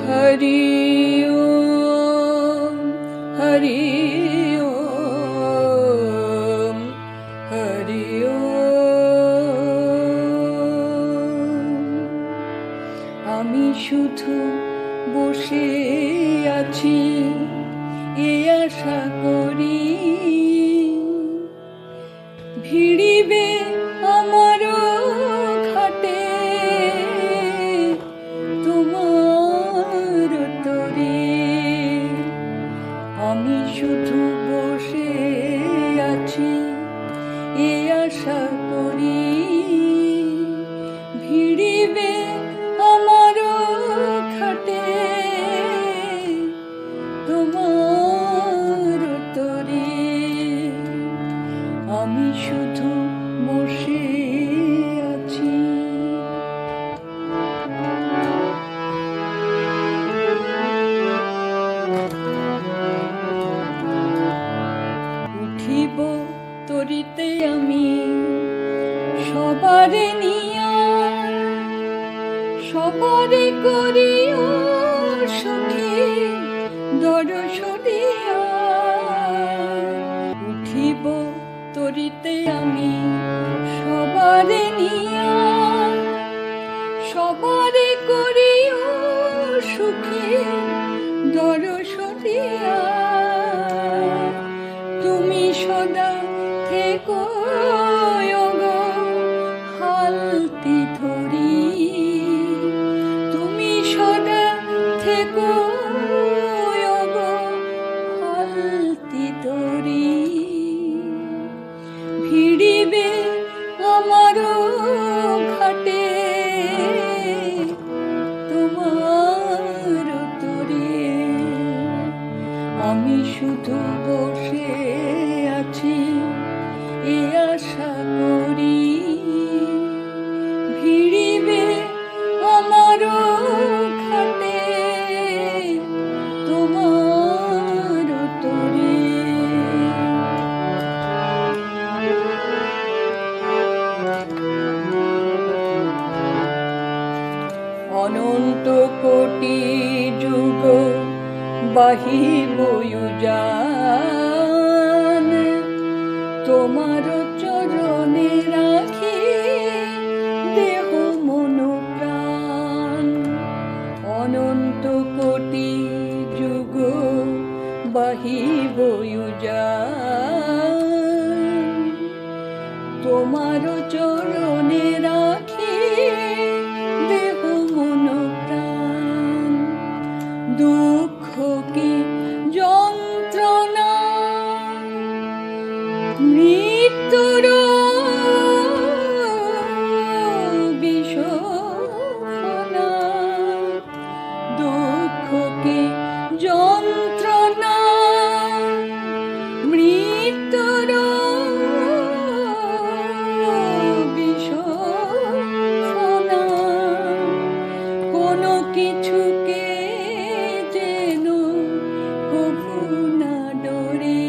হরি ওম হরি ওম হরি ওম। আমি শুধু বসে আছি এ আশা করি ভিড়িবে আমার ঘাটে তোমার তরে। আমি শুধু বসে আছি এ আশা করি ভিড়িবে আমার ঘাটে তোমার তরে। আমি শুধু বসে আছি। উঠিব তরিতে আমি সবারে নিয়া, সবারে করিও সুখী দর্শনিয়া। উঠিব তরিতে আমি সবারে নিয়া, সবারে করিও সুখী দর্শনিয়া। তুমি সদা থেকো গো হালতি ধরি, তুমি সদা থেকো গো হালতি ধরি। ভিড়িবে আমার ঘাটে তোমার তরে। আমি শুধু বসে আছি এ আশা করি ভিড়িবে আমার ঘাটে তোমার তরে। অনন্ত কোটি যুগ বাহিব উজান, তোমার চরণে রাখি দেহ মন প্রাণ। অনন্ত কোটি যুগ বাহিব উজান, তোমার চরণে রাখি দেহ মন প্রাণ। দুঃখ কি যন্ত্রণা মৃত্যুর বিষোনা, দুঃখ কি যন্ত্রণা মৃত্যুর বিষোনা। কোনো কিছুকে যেন কভু না ডরে,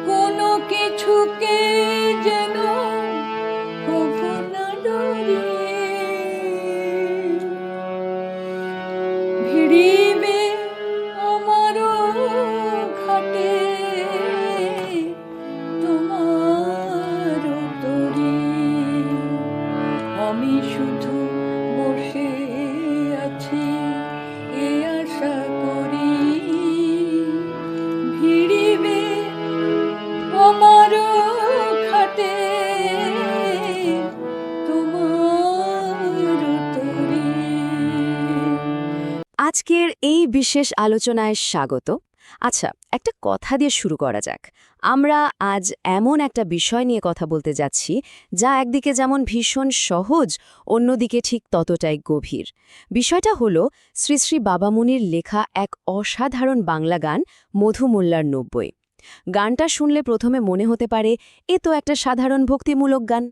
কোনো কিছুকে যেন কভু না ডরে। ভিড়িবে আমার ঘাটে তোমার তরে। আমি শুধু বসে আছি এ আশা করি ভিড়িবে আমার ঘাটে তোমার তরে। আজকের এই বিশেষ আলোচনায় স্বাগত। আচ্ছা, একটা কথা দিয়ে শুরু করা যাক। আমরা আজ এমন একটা বিষয় নিয়ে কথা বলতে যাচ্ছি যা একদিকে যেমন ভীষণ সহজ, অন্যদিকে ঠিক ততটাই গভীর। বিষয়টা হলো শ্রী শ্রী বাবামুনির লেখা এক অসাধারণ বাংলা গান মধু মোল্লার ৯০। গানটা শুনলে প্রথমে মনে হতে পারে এ তো একটা সাধারণ ভক্তিমূলক গান,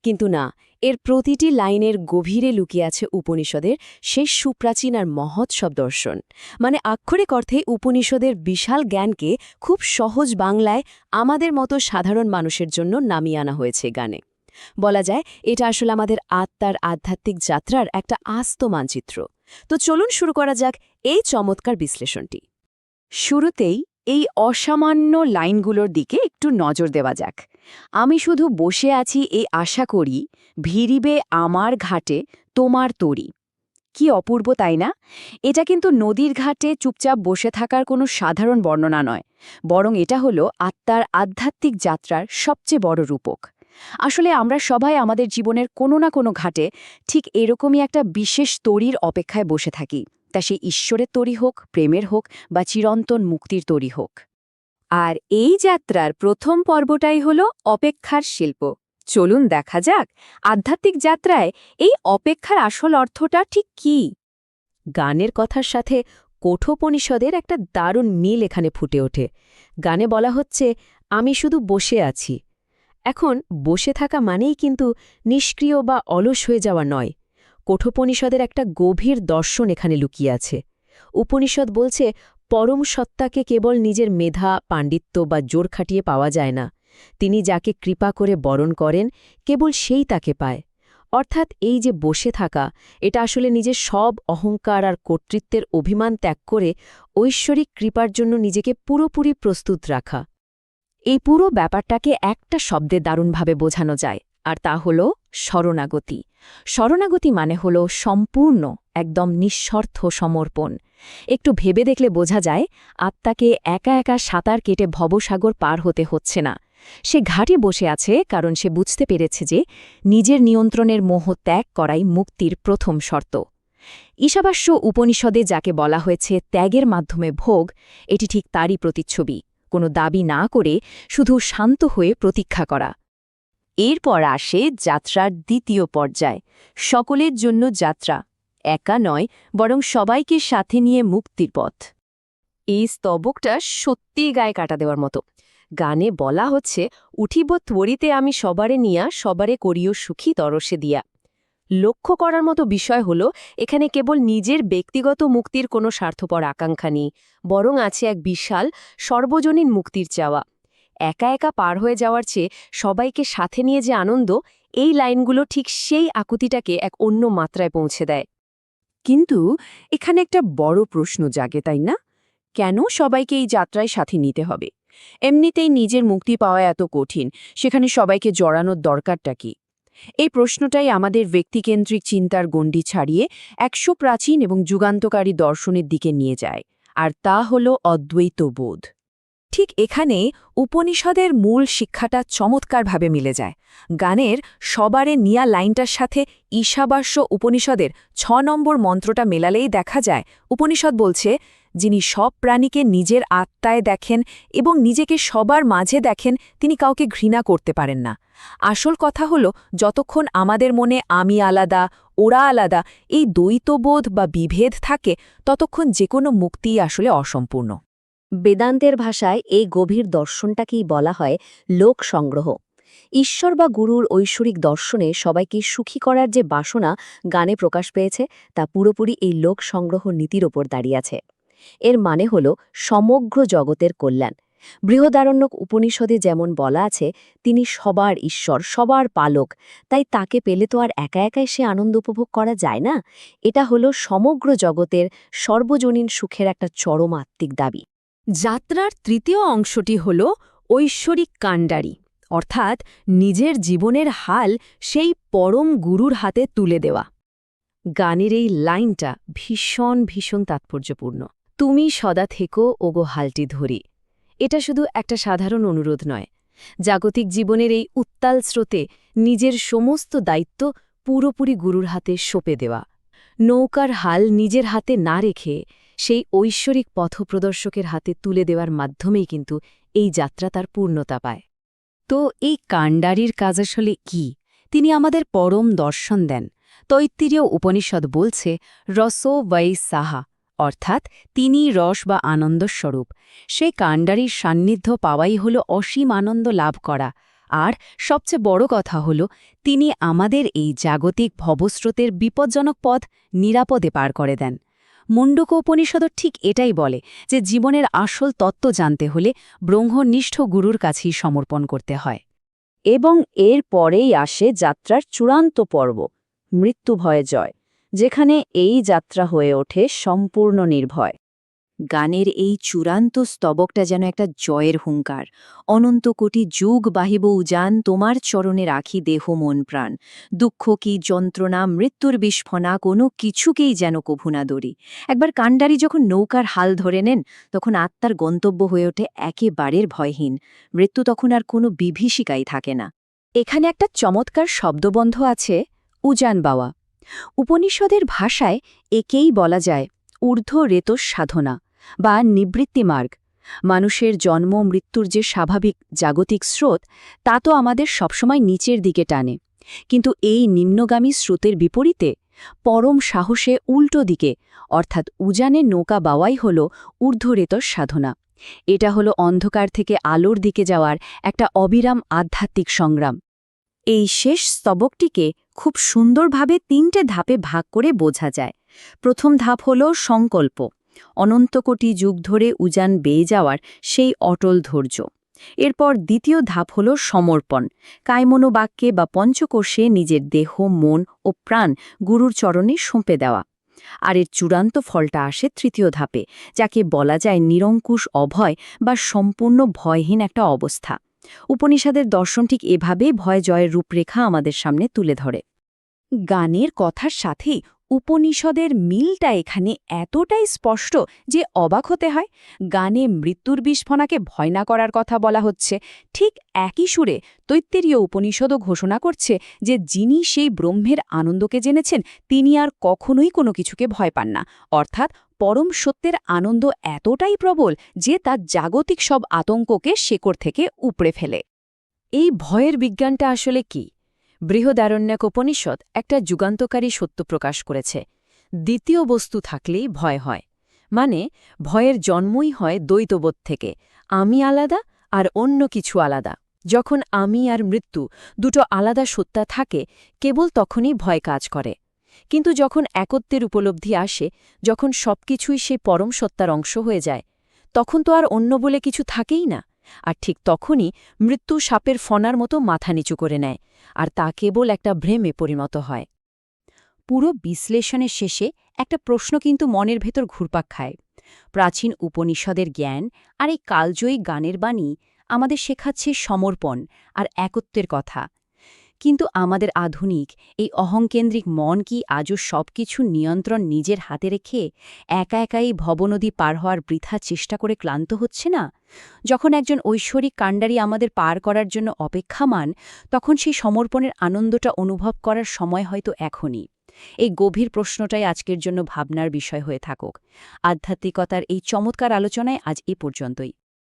কিন্তু না, এর প্রতিটি লাইনের গভীরে লুকিয়ে আছে উপনিষদের সেই সুপ্রাচীন আর মহৎসব দর্শন। মানে আক্ষরিক অর্থে উপনিষদের বিশাল জ্ঞানকে খুব সহজ বাংলায় আমাদের মতো সাধারণ মানুষের জন্য নামিয়ে আনা হয়েছে গানে। বলা যায় এটা আসলে আমাদের আত্মার আধ্যাত্মিক যাত্রার একটা আস্ত মানচিত্র। তো চলুন শুরু করা যাক এই চমৎকার বিশ্লেষণটি। শুরুতেই এই অসামান্য লাইনগুলোর দিকে একটু নজর দেওয়া যাক। আমি শুধু বসে আছি এই আশা করি, ভিড়িবে আমার ঘাটে তোমার তরি। কি অপূর্ব, তাই না? এটা কিন্তু নদীর ঘাটে চুপচাপ বসে থাকার কোনো সাধারণ বর্ণনা নয়, বরং এটা হলো আত্মার আধ্যাত্মিক যাত্রার সবচেয়ে বড় রূপক। আসলে আমরা সবাই আমাদের জীবনের কোনো না কোনো ঘাটে ঠিক এরকমই একটা বিশেষ তরীর অপেক্ষায় বসে থাকি, তা সে ঈশ্বরের তরী হোক, প্রেমের হোক বা চিরন্তন মুক্তির তরী হোক। আর এই যাত্রার প্রথম পর্বটাই হলো অপেক্ষার শিল্প। চলুন দেখা যাক আধ্যাত্মিক যাত্রায় এই অপেক্ষার আসল অর্থটা ঠিক কী। গানের কথার সাথে কঠোপনিষদের একটা দারুণ মিল এখানে ফুটে ওঠে। গানে বলা হচ্ছে, আমি শুধু বসে আছি। এখন বসে থাকা মানেই কিন্তু নিষ্ক্রিয় বা অলস হয়ে যাওয়া নয়। কঠোপনিষদের একটা গভীর দর্শন এখানে লুকিয়ে আছে। উপনিষদ বলছে, পরম সত্তাকে কেবল নিজের মেধা, পাণ্ডিত্য বা জোর খাটিয়ে পাওয়া যায় না। তিনি যাকে কৃপা করে বরণ করেন, কেবল সেই তাকে পায়। অর্থাৎ এই যে বসে থাকা, এটা আসলে নিজের সব অহংকার আর কর্তৃত্বের অভিমান ত্যাগ করে ঐশ্বরিক কৃপার জন্য নিজেকে পুরোপুরি প্রস্তুত রাখা। এই পুরো ব্যাপারটাকে একটা শব্দে দারুণভাবে বোঝানো যায়, আর তা হল শরণাগতি। শরণাগতি মানে হল সম্পূর্ণ, একদম নিঃস্বার্থ সমর্পণ। একটু ভেবে দেখলে বোঝা যায় আত্মাকে একা একা সাঁতার কেটে ভবসাগর পার হতে হচ্ছে না। সে ঘাটে বসে আছে কারণ সে বুঝতে পেরেছে যে নিজের নিয়ন্ত্রণের মোহ ত্যাগ করাই মুক্তির প্রথম শর্ত। ঈশাবাস্য উপনিষদে যাকে বলা হয়েছে ত্যাগের মাধ্যমে ভোগ, এটি ঠিক তারই প্রতিচ্ছবি। কোনো দাবি না করে শুধু শান্ত হয়ে প্রতীক্ষা করা। এরপর আসে যাত্রার দ্বিতীয় পর্যায়, সকলের জন্য যাত্রা। একা নয়, বরং সবাইকে সাথে নিয়ে মুক্তির পথ। এই স্তবকটা সত্যিই গায়ে কাটা দেওয়ার মতো। গানে বলা হচ্ছে, উঠিব ত্বরিতে আমি সবারে নিয়া, সবারে করিও সুখী তরসে দিয়া। লক্ষ্য করার মতো বিষয় হল, এখানে কেবল নিজের ব্যক্তিগত মুক্তির কোনো স্বার্থপর আকাঙ্ক্ষা নেই, বরং আছে এক বিশাল সর্বজনীন মুক্তির চাওয়া। একা একা পার হয়ে যাওয়ার চেয়ে সবাইকে সাথে নিয়ে যে আনন্দ, এই লাইনগুলো ঠিক সেই আকুতিটাকে এক অন্য মাত্রায় পৌঁছে দেয়। কিন্তু এখানে একটা বড় প্রশ্ন জাগে, তাই না? কেন সবাইকে এই যাত্রায় সাথে নিতে হবে? এমনিতেই নিজের মুক্তি পাওয়া এত কঠিন, সেখানে সবাইকে জড়ানোর দরকারটা কি? এই প্রশ্নটাই আমাদের ব্যক্তিকেন্দ্রিক চিন্তার গণ্ডি ছাড়িয়ে ১০০ প্রাচীন এবং যুগান্তকারী দর্শনের দিকে নিয়ে যায়, আর তা হল অদ্বৈতবোধ। ঠিক এখানে উপনিষদের মূল শিক্ষাটা চমৎকারভাবে মিলে যায়। গানের সবারে নিয়া লাইনটার সাথে ঈশাবাস্য উপনিষদের ৬ নম্বর মন্ত্রটা মেলালেই দেখা যায় উপনিষদ বলছে, যিনি সব প্রাণীকে নিজের আত্মায় দেখেন এবং নিজেকে সবার মাঝে দেখেন, তিনি কাউকে ঘৃণা করতে পারেন না। আসল কথা হল, যতক্ষণ আমাদের মনে আমি আলাদা, ওরা আলাদা, এই দ্বৈতবোধ বা বিভেদ থাকে, ততক্ষণ যে কোনো মুক্তিই আসলে অসম্পূর্ণ। বেদান্তের ভাষায় এই গভীর দর্শনটাকেই বলা হয় লোক সংগ্রহ। ঈশ্বর বা গুরুর ঐশ্বরিক দর্শনে সবাইকে সুখী করার যে বাসনা গানে প্রকাশ পেয়েছে, তা পুরোপুরি এই লোক সংগ্রহ নীতির ওপর দাঁড়িয়ে আছে। এর মানে হল সমগ্র জগতের কল্যাণ। বৃহদারণ্যক উপনিষদে যেমন বলা আছে, তিনি সবার ঈশ্বর, সবার পালক, তাই তাকে পেলে তো আর একা একাই সে আনন্দ উপভোগ করা যায় না। এটা হল সমগ্র জগতের সর্বজনীন সুখের একটা চরম আত্মিক দাবি। যাত্রার তৃতীয় অংশটি হল ঐশ্বরিক কাণ্ডারি, অর্থাৎ নিজের জীবনের হাল সেই পরম গুরুর হাতে তুলে দেওয়া। গানের এই লাইনটা ভীষণ ভীষণ তাৎপর্যপূর্ণ। তুমি সদা থেকো ওগো হালটি ধরি। এটা শুধু একটা সাধারণ অনুরোধ নয়, জাগতিক জীবনের এই উত্তাল স্রোতে নিজের সমস্ত দায়িত্ব পুরোপুরি গুরুর হাতে সঁপে দেওয়া। নৌকার হাল নিজের হাতে না রেখে সেই ঐশ্বরিক পথপ্রদর্শকের হাতে তুলে দেওয়ার মাধ্যমেই কিন্তু এই যাত্রা তার পূর্ণতা পায়। তো এই কাণ্ডারির কাজ আসলে কী? তিনি আমাদের পরম দর্শন দেন। তৈত্তিরীয় উপনিষদ বলছে, রসো বৈ সাহা, অর্থাৎ তিনি রস বা আনন্দস্বরূপ। সেই কাণ্ডারির সান্নিধ্য পাওয়াই হল অসীম আনন্দ লাভ করা। আর সবচেয়ে বড় কথা হল, তিনি আমাদের এই জাগতিক ভবস্রোতের বিপজ্জনক পথ নিরাপদে পার করে দেন। মুণ্ডক উপনিষদ ঠিক এটাই বলে যে জীবনের আসল তত্ত্ব জানতে হলে ব্রহ্মনিষ্ঠ গুরুর কাছেই সমর্পণ করতে হয়। এবং এর পরেই আসে যাত্রার চূড়ান্ত পর্ব, মৃত্যু ভয়ে জয়, যেখানে এই যাত্রা হয়ে ওঠে সম্পূর্ণ নির্ভয়। গানের এই চূড়ান্ত স্তবকটা যেন একটা জয়ের হুঙ্কার। অনন্ত কোটি যুগ বাহিব উজান, তোমার চরণে রাখি দেহ মন প্রাণ। দুঃখ কি যন্ত্রণা মৃত্যুর বিস্ফনা, কোনো কিছুকেই যেন কভু না দরি। একবার কাণ্ডারি যখন নৌকার হাল ধরে নেন, তখন আত্মার গন্তব্য হয়ে ওঠে একেবারের ভয়হীন। মৃত্যু তখন আর কোনো বিভীষিকাই থাকে না। এখানে একটা চমৎকার শব্দবন্ধ আছে, উজান বাওয়া। উপনিষদের ভাষায় একেই বলা যায় ঊর্ধ্ব রেতস সাধনা বা নিবৃত্তিমার্গ। মানুষের জন্ম মৃত্যুর যে স্বাভাবিক জাগতিক স্রোত, তা তো আমাদের সবসময় নিচের দিকে টানে, কিন্তু এই নিম্নগামী স্রোতের বিপরীতে পরম সাহসে উল্টো দিকে, অর্থাৎ উজানের নৌকা বাওয়াই হল ঊর্ধ্বরেতস সাধনা। এটা হলো অন্ধকার থেকে আলোর দিকে যাওয়ার একটা অবিরাম আধ্যাত্মিক সংগ্রাম। এই শেষ স্তবকটিকে খুব সুন্দরভাবে ৩টে ধাপে ভাগ করে বোঝা যায়। প্রথম ধাপ হল সংকল্প, অনন্তকোটি যুগ ধরে উজান বেয়ে যাওয়ার সেই অটল ধৈর্য। এরপর দ্বিতীয় ধাপ হল সমর্পণ, কায়মনোবাক্যে বা পঞ্চকোষে নিজের দেহ মন ও প্রাণ গুরুর চরণে সঁপে দেওয়া। আর এর চূড়ান্ত ফলটা আসে তৃতীয় ধাপে, যাকে বলা যায় নিরঙ্কুশ অভয় বা সম্পূর্ণ ভয়হীন একটা অবস্থা। উপনিষদের দর্শন ঠিক এভাবেই ভয় জয়ের রূপরেখা আমাদের সামনে তুলে ধরে। গানের কথার সাথেই উপনিষদের মিলটা এখানে এতটাই স্পষ্ট যে অবাক হতে হয়। গানে মৃত্যুর বিস্ফোরণকে ভয় না করার কথা বলা হচ্ছে, ঠিক একই সুরে তৈত্তেরীয় উপনিষদও ঘোষণা করছে যে যিনি সেই ব্রহ্মের আনন্দকে জেনেছেন তিনি আর কখনোই কোনো কিছুকে ভয় পান না, অর্থাৎ পরম সত্যের আনন্দ এতটাই প্রবল যে তা জাগতিক সব আতঙ্ককে শেকড় থেকে উপড়ে ফেলে। এই ভয়ের বিজ্ঞানটা আসলে কি? বৃহদারণ্যক উপনিষদ একটা যুগান্তকারী সত্য প্রকাশ করেছে। দ্বিতীয় বস্তু থাকলেই ভয় হয়, মানে ভয়ের জন্মই হয় দ্বৈতবোধ থেকে, আমি আলাদা আর অন্য কিছু আলাদা। যখন আমি আর মৃত্যু দুটো আলাদা সত্তা থাকে, কেবল তখনই ভয় কাজ করে। কিন্তু যখন একত্বের উপলব্ধি আসে, যখন সবকিছুই সে পরম সত্তার অংশ হয়ে যায়, তখন তো আর অন্য বলে কিছু থাকেই না। আর ঠিক তখনই মৃত্যু সাপের ফনার মতো মাথা নিচু করে নেয়, আর তা কেবল একটা ভ্রমে পরিণত হয়। পুরো বিশ্লেষণের শেষে একটা প্রশ্ন কিন্তু মনের ভেতর ঘুরপাক খায়। প্রাচীন উপনিষদের জ্ঞান আর এই কালজয়ী গানের বাণী আমাদের শেখাচ্ছে সমর্পণ আর একত্বের কথা। কিন্তু আমাদের আধুনিক এই অহংকেন্দ্রিক মন কি আজও সবকিছু নিয়ন্ত্রণ নিজের হাতে রেখে একা একাই ভবনদী পার হওয়ার বৃথা চেষ্টা করে ক্লান্ত হচ্ছে না? যখন একজন ঐশ্বরিক কাণ্ডারি আমাদের পার করার জন্য অপেক্ষামান, তখন সেই সমর্পণের আনন্দটা অনুভব করার সময় হয়তো এখনই। এই গভীর প্রশ্নটাই আজকের জন্য ভাবনার বিষয় হয়ে থাকুক। আধ্যাত্মিকতার এই চমৎকার আলোচনায় আজ এ পর্যন্তই।